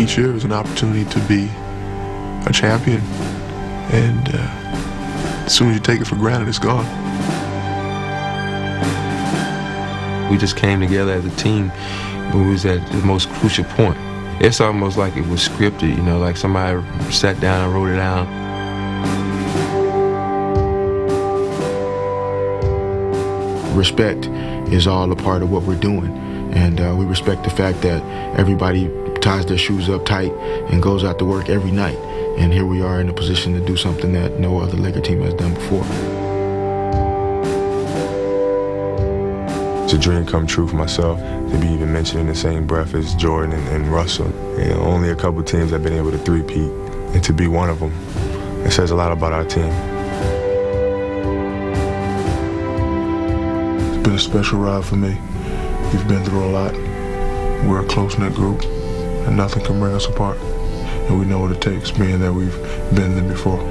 each year is an opportunity to be a champion, and as soon as you take it for granted, it's gone. We just came together as a team when we was at the most crucial point. It's almost like it was scripted, you know, like somebody sat down and wrote it down. Respect is all a part of what we're doing, and we respect the fact that everybody ties their shoes up tight and goes out to work every night. And here we are in a position to do something that no other Laker team has done before. It's a dream come true for myself to be even mentioned in the same breath as Jordan and Russell. You know, only a couple teams have been able to three-peat, and to be one of them, it says a lot about our team. It's been a special ride for me. We've been through a lot. We're a close-knit group, and nothing can bring us apart. And we know what it takes, being that we've been there before.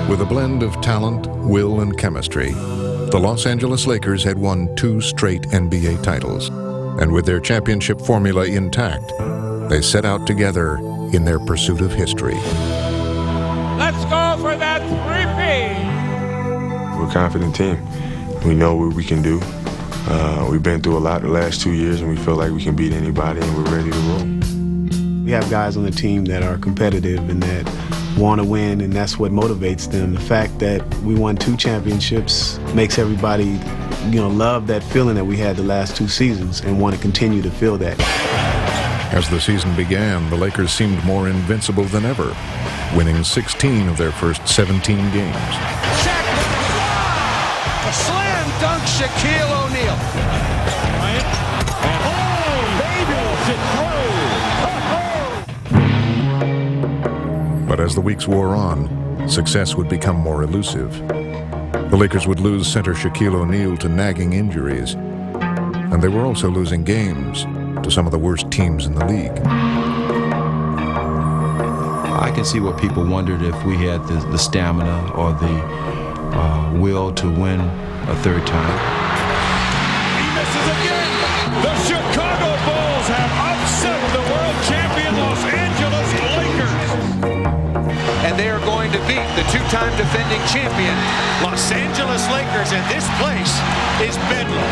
With a blend of talent, will, and chemistry, the Los Angeles Lakers had won 2 straight NBA titles. And with their championship formula intact, they set out together in their pursuit of history. Let's go for that three-peat! We're a confident team. We know what we can do. We've been through a lot the last 2 years, and we feel like we can beat anybody, and we're ready to roll. We have guys on the team that are competitive and that want to win, and that's what motivates them. The fact that we won 2 championships makes everybody, love that feeling that we had the last 2 seasons and want to continue to feel that. As the season began, the Lakers seemed more invincible than ever, winning 16 of their first 17 games. Shaq with a slam dunk, Shaquille O'Neal. But as the weeks wore on, success would become more elusive. The Lakers would lose center Shaquille O'Neal to nagging injuries, and they were also losing games to some of the worst teams in the league. I can see what people wondered if we had the stamina or the will to win a third time. He misses again! The Chicago Bulls have upset the world champion Los Angeles Lakers! And they are going to beat the 2-time defending champion Los Angeles Lakers, and this place is Bedlam.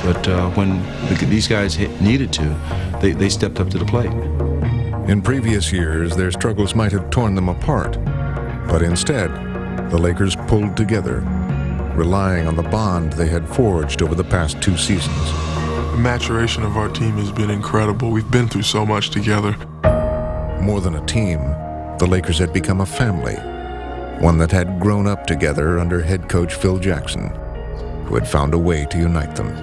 But when these guys needed to, they stepped up to the plate. In previous years, their struggles might have torn them apart, but instead, the Lakers pulled together, relying on the bond they had forged over the past 2 seasons. The maturation of our team has been incredible. We've been through so much together. More than a team, the Lakers had become a family, one that had grown up together under head coach Phil Jackson, who had found a way to unite them.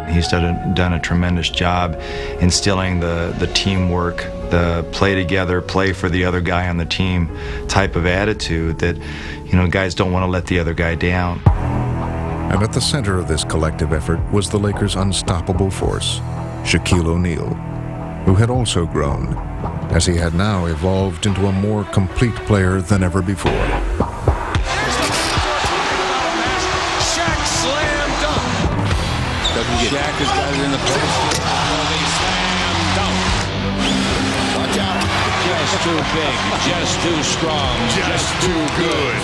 He's done a tremendous job instilling the teamwork, the play together, play for the other guy on the team type of attitude that, guys don't want to let the other guy down. And at the center of this collective effort was the Lakers' unstoppable force, Shaquille O'Neal, who had also grown, as he had now evolved into a more complete player than ever before. Shaq slam dunk. Shaq has got it in the post. The slam dunk. Watch out. Just too big, just too strong, just too good.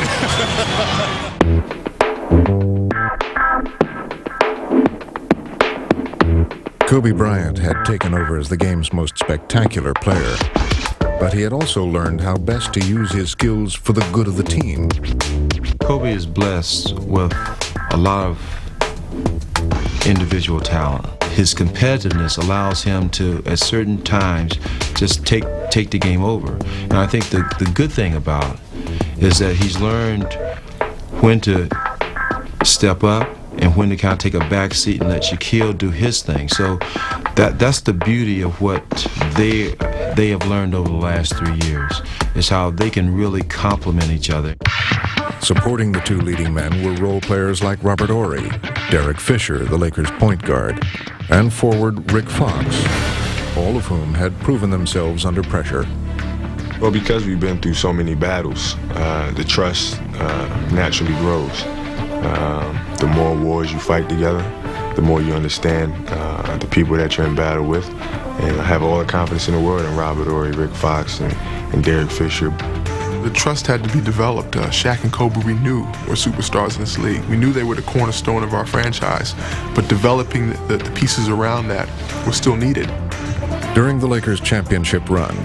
Kobe Bryant had taken over as the game's most spectacular player, but he had also learned how best to use his skills for the good of the team. Kobe is blessed with a lot of individual talent. His competitiveness allows him to, at certain times, just take the game over. And I think the good thing about it is that he's learned when to step up and when to kind of take a back seat and let Shaquille do his thing. So that's the beauty of what they have learned over the last 3 years, is how they can really complement each other. Supporting the two leading men were role players like Robert Horry, Derek Fisher, the Lakers' point guard, and forward Rick Fox, all of whom had proven themselves under pressure. Well, because we've been through so many battles, the trust naturally grows. The more wars you fight together, the more you understand the people that you're in battle with. And I have all the confidence in the world in Robert Horry, Rick Fox, and Derek Fisher. The trust had to be developed. Shaq and Kobe, we knew, were superstars in this league. We knew they were the cornerstone of our franchise, but developing the pieces around that was still needed. During the Lakers' championship run,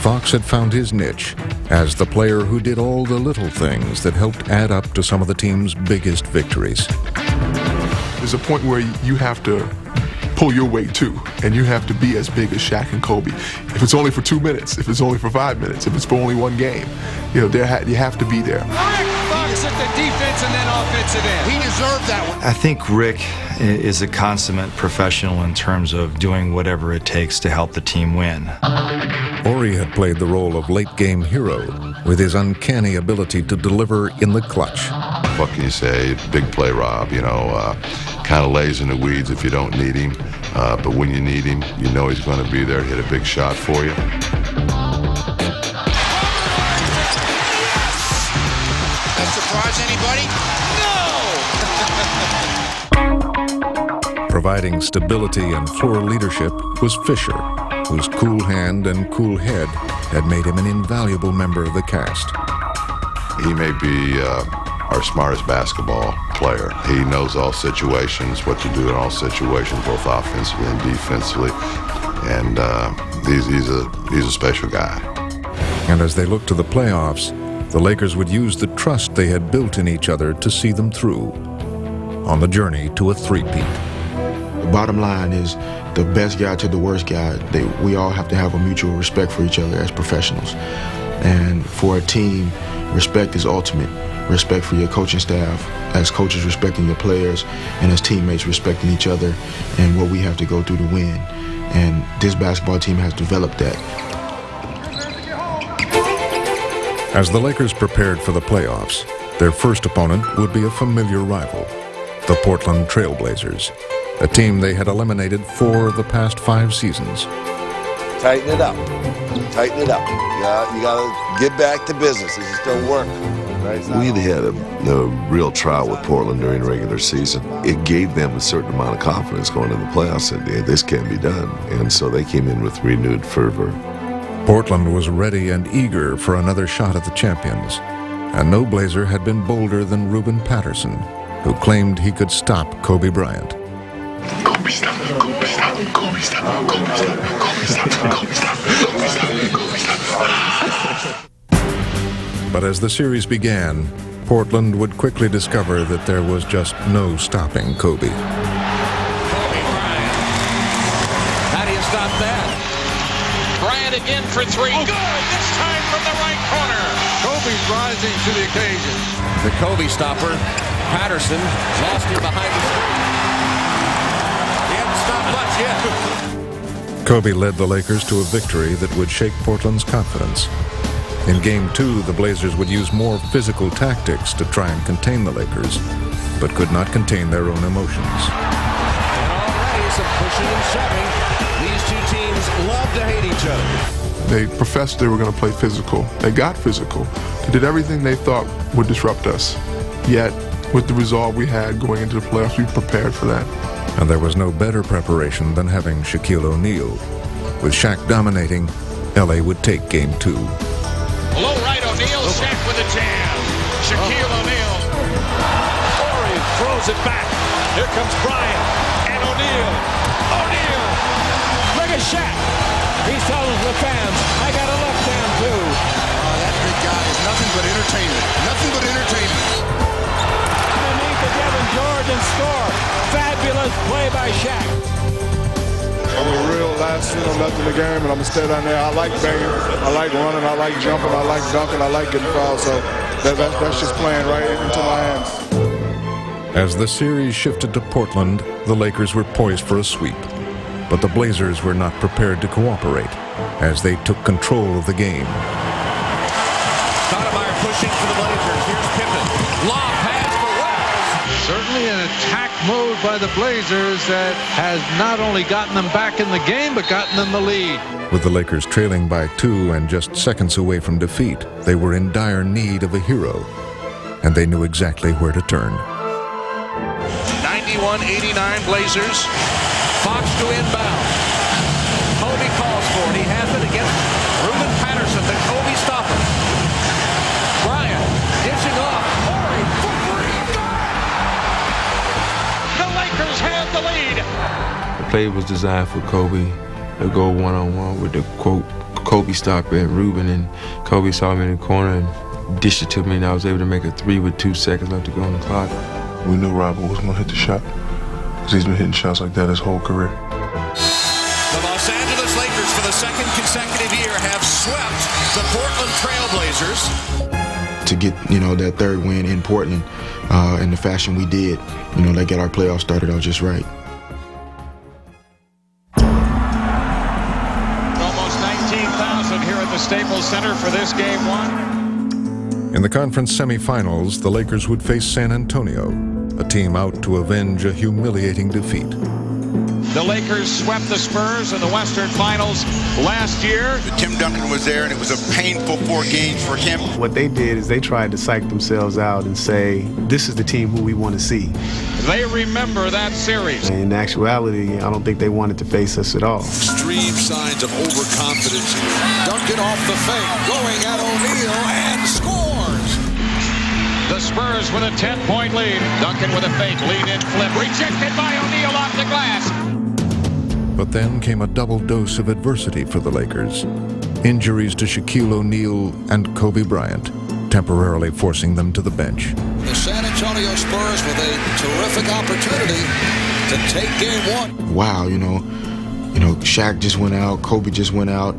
Fox had found his niche as the player who did all the little things that helped add up to some of the team's biggest victories. There's a point where you have to pull your weight too, and you have to be as big as Shaq and Kobe. If it's only for 2 minutes, if it's only for 5 minutes, if it's for only one game, you have to be there. Fox at the defense and then offensive end. He deserved that one. I think Rick is a consummate professional in terms of doing whatever it takes to help the team win. Horry had played the role of late-game hero with his uncanny ability to deliver in the clutch. What can you say? Big play, Rob. Kind of lays in the weeds if you don't need him. But when you need him, you know he's going to be there to hit a big shot for you. That surprise anybody? No! Providing stability and floor leadership was Fisher, whose cool hand and cool head had made him an invaluable member of the cast. He may be our smartest basketball player. He knows all situations, what to do in all situations, both offensively and defensively. And he's a special guy. And as they looked to the playoffs, the Lakers would use the trust they had built in each other to see them through on the journey to a three-peat. The bottom line is the best guy to the worst guy. We all have to have a mutual respect for each other as professionals. And for a team, respect is ultimate. Respect for your coaching staff, as coaches respecting your players, and as teammates respecting each other and what we have to go through to win. And this basketball team has developed that. As the Lakers prepared for the playoffs, their first opponent would be a familiar rival, the Portland Trailblazers, a team they had eliminated 4 of the past 5 seasons. Tighten it up. Tighten it up. You got to get back to business. This just don't work. We had a real trial with Portland during the regular season. It gave them a certain amount of confidence going into the playoffs that this can be done. And so they came in with renewed fervor. Portland was ready and eager for another shot at the champions. And no Blazer had been bolder than Ruben Patterson, who claimed he could stop Kobe Bryant. Kobe stop, Kobe stop, Kobe stop, Kobe stop, Kobe stop, Kobe stop, Kobe stop, Kobe stop. But as the series began, Portland would quickly discover that there was just no stopping Kobe. Kobe Bryant. How do you stop that? Bryant again for 3. Good! This time from the right corner. Kobe's rising to the occasion. The Kobe stopper. Patterson lost him behind the screen. He hasn't stopped much yet. Kobe led the Lakers to a victory that would shake Portland's confidence. In Game 2, the Blazers would use more physical tactics to try and contain the Lakers, but could not contain their own emotions. And already some pushing and shoving. These two teams love to hate each other. They professed they were going to play physical. They got physical. They did everything they thought would disrupt us. Yet, with the resolve we had going into the playoffs, we prepared for that. And there was no better preparation than having Shaquille O'Neal. With Shaq dominating, LA would take Game 2. Low right O'Neal, Shaq with a jam. Shaquille O'Neal. Horry throws it back. Here comes Bryant and O'Neal. O'Neal. Look at Shaq. He's telling the fans, I got a left hand too. That big guy is nothing but entertainment. Nothing but entertainment. Underneath the Devin George and score. Fabulous play by Shaq. I'm a real last left in the game, and I'm going to stay down there. I like banging, I like running, I like jumping, I like dunking, I like getting fouled. So that's just playing right into my hands. As the series shifted to Portland, the Lakers were poised for a sweep. But the Blazers were not prepared to cooperate as they took control of the game. Stoudemire pushing for the Blazers. Here's Pippen. Lob pass for Wells. Certainly an attack mode by the Blazers that has not only gotten them back in the game, but gotten them the lead. With the Lakers trailing by 2 and just seconds away from defeat, they were in dire need of a hero, and they knew exactly where to turn. 91-89 Blazers. Fox to inbound. Kobe calls for it. He has it against Ruben Patterson. Then Kobe stops him. Bryant dishing off. Morey for three. The Lakers have the lead. The play was designed for Kobe to go one-on-one with the quote Kobe stopper and Ruben, and Kobe saw me in the corner and dished it to me, and I was able to make a 3 with 2 seconds left to go on the clock. We knew Robert was going to hit the shot because he's been hitting shots like that his whole career. The Los Angeles Lakers, for the second consecutive year, have swept the Portland Trailblazers. To get, that third win in Portland in the fashion we did, that got our playoffs started out just right. Almost 19,000 here at the Staples Center for this game 1. In the conference semifinals, the Lakers would face San Antonio, a team out to avenge a humiliating defeat. The Lakers swept the Spurs in the Western Finals last year. Tim Duncan was there, and it was a painful 4 games for him. What they did is they tried to psych themselves out and say, this is the team who we want to see. They remember that series. In actuality, I don't think they wanted to face us at all. Extreme signs of overconfidence. Duncan off the fake, going at O'Neal, and scores. The Spurs with a 10-point lead. Duncan with a fake lead-in flip. Rejected by O'Neal off the glass. But then came a double dose of adversity for the Lakers. Injuries to Shaquille O'Neal and Kobe Bryant, temporarily forcing them to the bench. The San Antonio Spurs with a terrific opportunity to take game 1. Wow, Shaq just went out, Kobe just went out.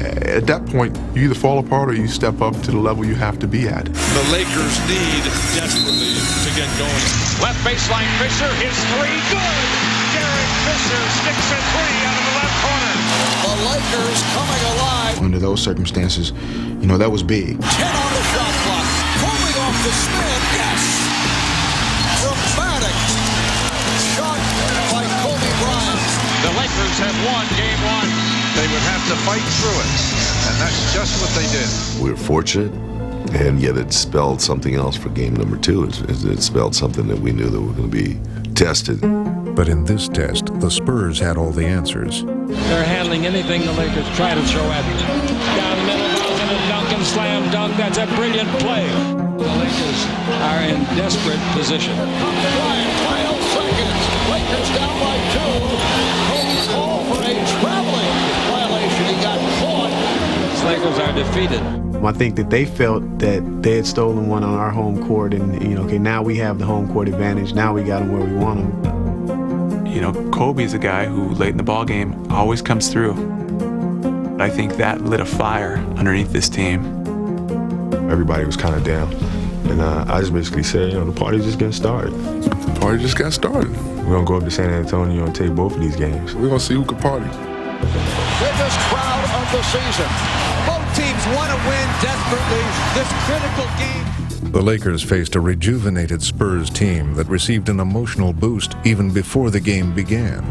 At that point, you either fall apart or you step up to the level you have to be at. The Lakers need desperately to get going. Left baseline, Fisher, his 3, good! Derek Fisher sticks a 3 out of the left corner. The Lakers coming alive. Under those circumstances, that was big. 10 on the shot clock. Kobe off the spin, yes! Dramatic shot by Kobe Bryant. The Lakers have won game 1. They would have to fight through it, and that's just what they did. We were fortunate, and yet it spelled something else for game number 2. It spelled something that we knew that we were going to be tested. But in this test, the Spurs had all the answers. They're handling anything the Lakers try to throw at them. Down the middle, Duncan and Duncan slam dunk. That's a brilliant play. The Lakers are in desperate position. Bryant, final seconds. Lakers down by 2. Kobe called for a traveling violation. He got caught. The Lakers are defeated. I think that they felt that they had stolen one on our home court, and now we have the home court advantage. Now we got them where we want them. Kobe's a guy who late in the ball game always comes through. I think that lit a fire underneath this team. Everybody was kind of down, and I just basically said, the party's just getting started. The party just got started. We're gonna go up to San Antonio and take both of these games. We're gonna see who can party. Biggest crowd of the season. Both teams want to win desperately this critical game. The Lakers faced a rejuvenated Spurs team that received an emotional boost even before the game began.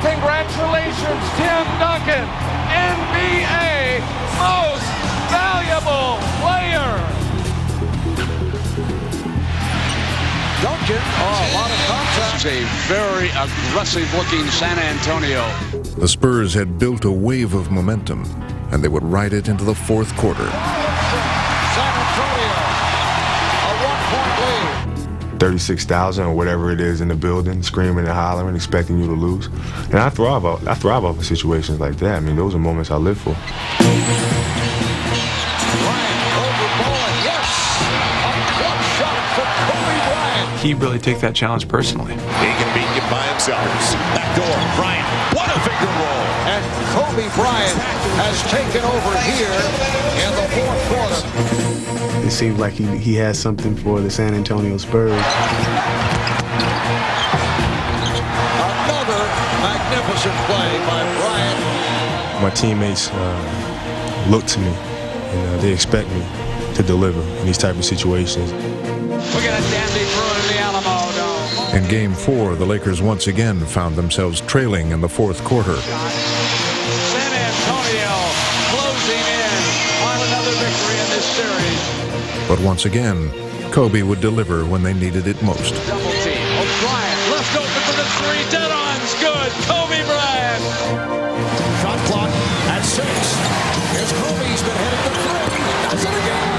Congratulations, Tim Duncan, NBA Most Valuable Player. Duncan, a lot of contact. A very aggressive-looking San Antonio. The Spurs had built a wave of momentum, and they would ride it into the fourth quarter. San Antonio, a 1-point lead. 36,000 or whatever it is in the building, screaming and hollering, expecting you to lose. And I thrive off of situations like that. I mean, those are moments I live for. He really took that challenge personally. He can beat you by himself. Back door, Bryant. What a finger roll. And Kobe Bryant has taken over here in the fourth quarter. It seems like he has something for the San Antonio Spurs. Another magnificent play by Bryant. My teammates look to me, and they expect me to deliver in these type of situations. We'll get a dandy through in the Alamo Dome. In Game 4, the Lakers once again found themselves trailing in the fourth quarter. San Antonio closing in on another victory in this series. But once again, Kobe would deliver when they needed it most. Double team. O'Brien left open for the three. Dead on's good. Kobe Bryant. Shot clock at 6. Here's Kobe. He's been hitting the three. Does it again.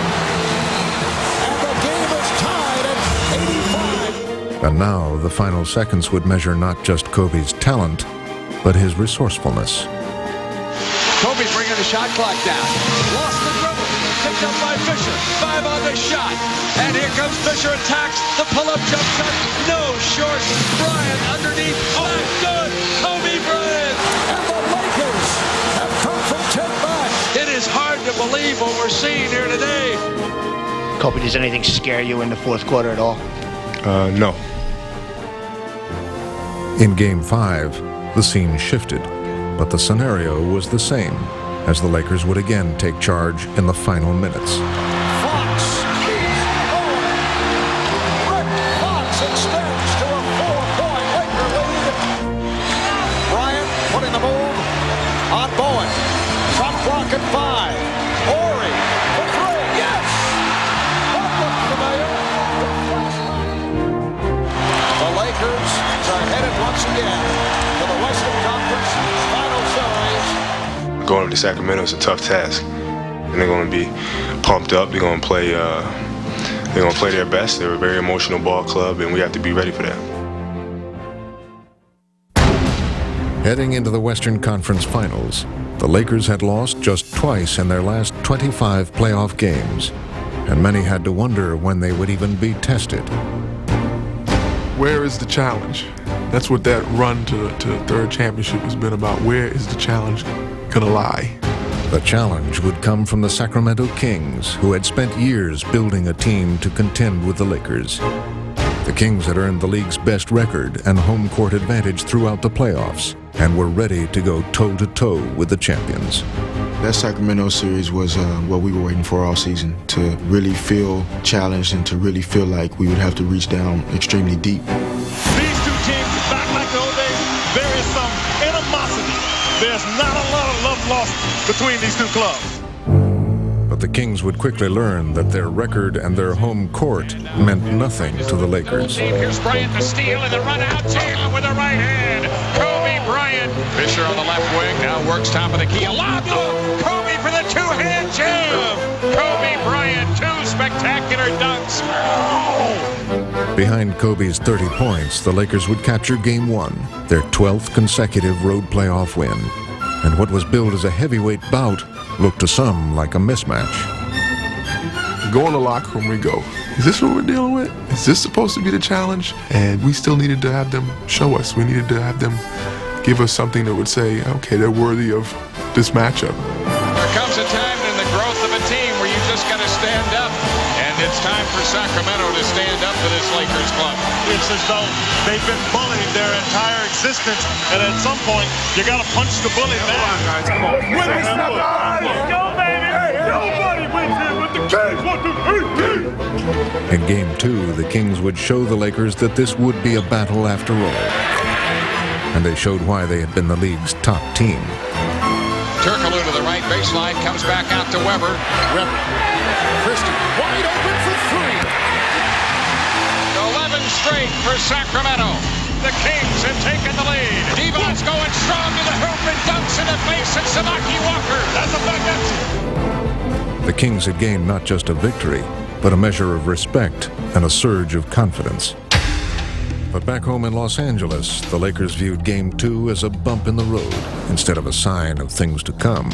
And the game is tied at 85. And now the final seconds would measure not just Kobe's talent, but his resourcefulness. Kobe's bringing the shot clock down. Lost the dribble. Picked up by Fisher. 5 on the shot. And here comes Fisher. Attacks. The pull-up jump shot. No short. Bryant underneath. Back good. Kobe Bryant. And the Lakers have come from 10 back. It is hard to believe what we're seeing here today. Kobe, does anything scare you in the fourth quarter at all? No. In Game 5, the scene shifted, but the scenario was the same, as the Lakers would again take charge in the final minutes. Fox keeps going. Rick Fox extends to a 4-point Laker lead. Bryant putting the move on Bowen. Shot clock at 5. Horry for 3. Yes! That looks familiar. The Lakers are headed once again to the Western Conference Final Series. Going up to Sacramento is a tough task, and they're going to be pumped up. They're going to play. They're going to play their best. They're a very emotional ball club, and we have to be ready for that. Heading into the Western Conference Finals, the Lakers had lost just twice in their last 25 playoff games, and many had to wonder when they would even be tested. Where is the challenge? That's what that run to third championship has been about. Where is the challenge going to lie? The challenge would come from the Sacramento Kings, who had spent years building a team to contend with the Lakers. The Kings had earned the league's best record and home court advantage throughout the playoffs, and were ready to go toe-to-toe with the champions. That Sacramento series was what we were waiting for all season, to really feel challenged and to really feel like we would have to reach down extremely deep. These two teams are back like the old days. There is some animosity. There's not a lot of love lost between these two clubs. But the Kings would quickly learn that their record and their home court meant nothing to the Lakers. Here's Bryant to steal and the run out. Jam with the right hand. Kobe Bryant. Fisher on the left wing. Now works top of the key. A lob. Kobe for the two-hand jam. Kobe Bryant. 2 spectacular dunks. Behind Kobe's 30 points, the Lakers would capture Game 1, their 12th consecutive road playoff win. And what was billed as a heavyweight bout looked to some like a mismatch. Go in the locker room, we go, is this what we're dealing with? Is this supposed to be the challenge? And we still needed to have them show us. We needed to have them give us something that would say, okay, they're worthy of this matchup. There comes a time in the growth of a team where you just got to stand up. And it's time for Sacramento to stand up for this Lakers club. It's as though they've been bullied their entire existence, and at some point, you got to punch the bully back. Come on, guys, come on. Win this Go, baby! Nobody wins here with the Kings. 1, 2, 3. In Game 2, the Kings would show the Lakers that this would be a battle after all. And they showed why they had been the league's top team. Turkoglu to the right baseline, comes back out to Weber. Christie wide open for 3. 11 straight for Sacramento. The Kings have taken the lead. Devon's going strong to the hoop and dunks in the face of Samaki Walker. That's a bucket. The Kings had gained not just a victory, but a measure of respect and a surge of confidence. But back home in Los Angeles, the Lakers viewed Game 2 as a bump in the road instead of a sign of things to come.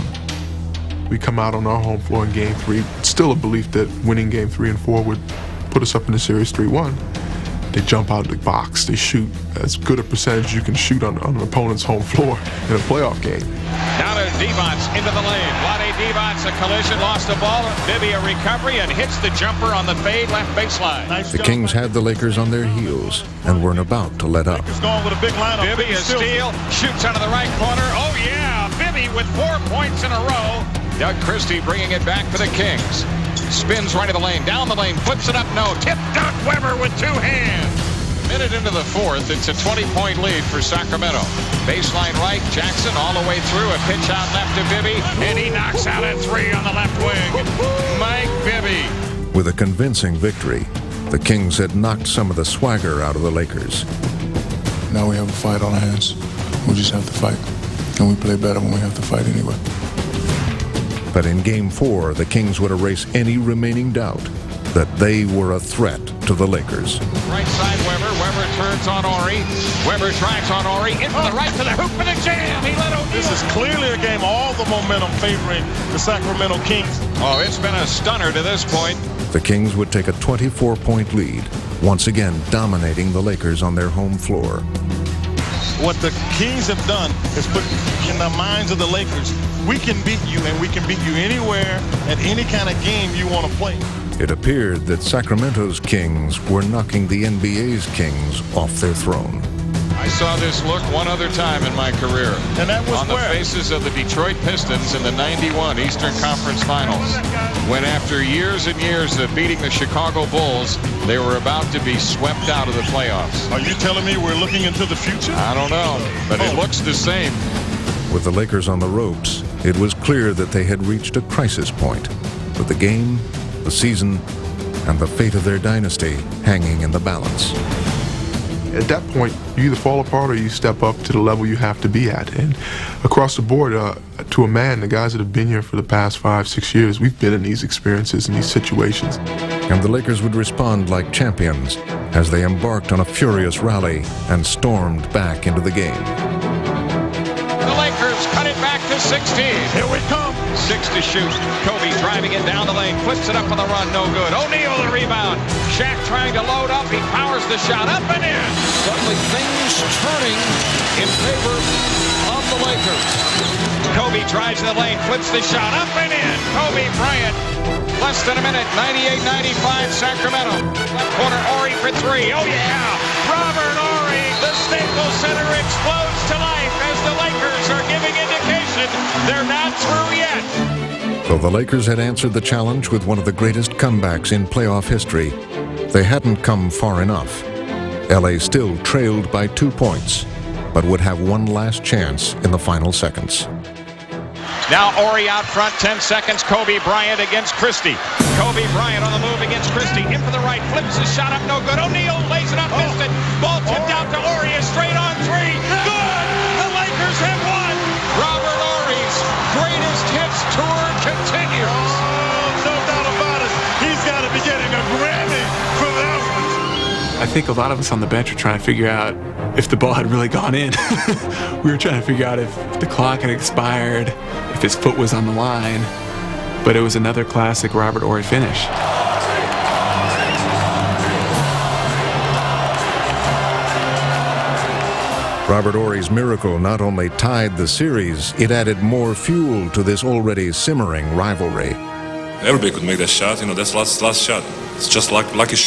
We come out on our home floor in Game 3, still a belief that winning Game 3 and 4 would put us up in the series 3-1. They jump out of the box. They shoot as good a percentage you can shoot on an opponent's home floor in a playoff game. Now to Devons into the lane. Vlade Devons, a collision, lost the ball. Bibby a recovery and hits the jumper on the fade left baseline. The Kings had the Lakers on their heels and weren't about to let up. Going with a big lineup. Bibby a steal, shoots out of the right corner. Oh yeah, Bibby with 4 points in a row. Doug Christie bringing it back for the Kings. Spins right of the lane, down the lane, flips it up, no. Tip dunk Weber with two hands. Minute into the fourth, it's a 20-point lead for Sacramento. Baseline right, Jackson all the way through, a pitch out left to Bibby, and he knocks out a three on the left wing. Mike Bibby. With a convincing victory, the Kings had knocked some of the swagger out of the Lakers. Now we have a fight on our hands. We just have to fight. And we play better when we have to fight anyway. But in Game 4, the Kings would erase any remaining doubt that they were a threat to the Lakers. Right side Weber. Weber turns on Ori. Weber drives on Ori. In from the right to the hoop for the jam. He let O'Neal. This is clearly a game, all the momentum favoring the Sacramento Kings. Oh, it's been a stunner to this point. The Kings would take a 24-point lead, once again dominating the Lakers on their home floor. What the Kings have done is put in the minds of the Lakers, we can beat you, and we can beat you anywhere at any kind of game you want to play. It appeared that Sacramento's Kings were knocking the NBA's Kings off their throne. I saw this look one other time in my career. And that was on the faces of the Detroit Pistons in the '91 Eastern Conference Finals, when after years and years of beating the Chicago Bulls, they were about to be swept out of the playoffs. Are you telling me we're looking into the future? I don't know, but it looks the same. With the Lakers on the ropes, it was clear that they had reached a crisis point, with the game, the season, and the fate of their dynasty hanging in the balance. At that point, you either fall apart or you step up to the level you have to be at. And across the board, to a man, the guys that have been here for the past 5-6 years, we've been in these experiences and these situations. And the Lakers would respond like champions as they embarked on a furious rally and stormed back into the game. The Lakers cut it back to 16. Here we come. 6 to shoot. Kobe driving it down the lane, flips it up on the run, no good. O'Neal the rebound. Shaq trying to load up. He powers the shot up and in. Suddenly things turning in favor of the Lakers. Kobe drives in the lane, flips the shot up and in. Kobe Bryant. Less than a minute. 98-95 Sacramento. Left corner Ori for three. Oh yeah. Robert Ori. The Staples Center explodes to life as the Lakers are giving indication they're not through yet. Though the Lakers had answered the challenge with one of the greatest comebacks in playoff history, they hadn't come far enough. LA still trailed by 2 points, but would have one last chance in the final seconds. Now Ori out front, 10 seconds. Kobe Bryant against Christie. Kobe Bryant on the move against Christie. In for the right, flips his shot up, no good. O'Neal lays it up, missed it. Ball tipped out to Ori, a straight on three. Good! The Lakers have won! Robert Ori's greatest hits tour continues. Oh, no doubt about it. He's got to be getting a Grammy for that one. I think a lot of us on the bench are trying to figure out if the ball had really gone in. We were trying to figure out if the clock had expired, if his foot was on the line. But it was another classic Robert Ori finish. Robert Ori's miracle not only tied the series, it added more fuel to this already simmering rivalry. Everybody could make that shot, that's last shot. It's just lucky shot.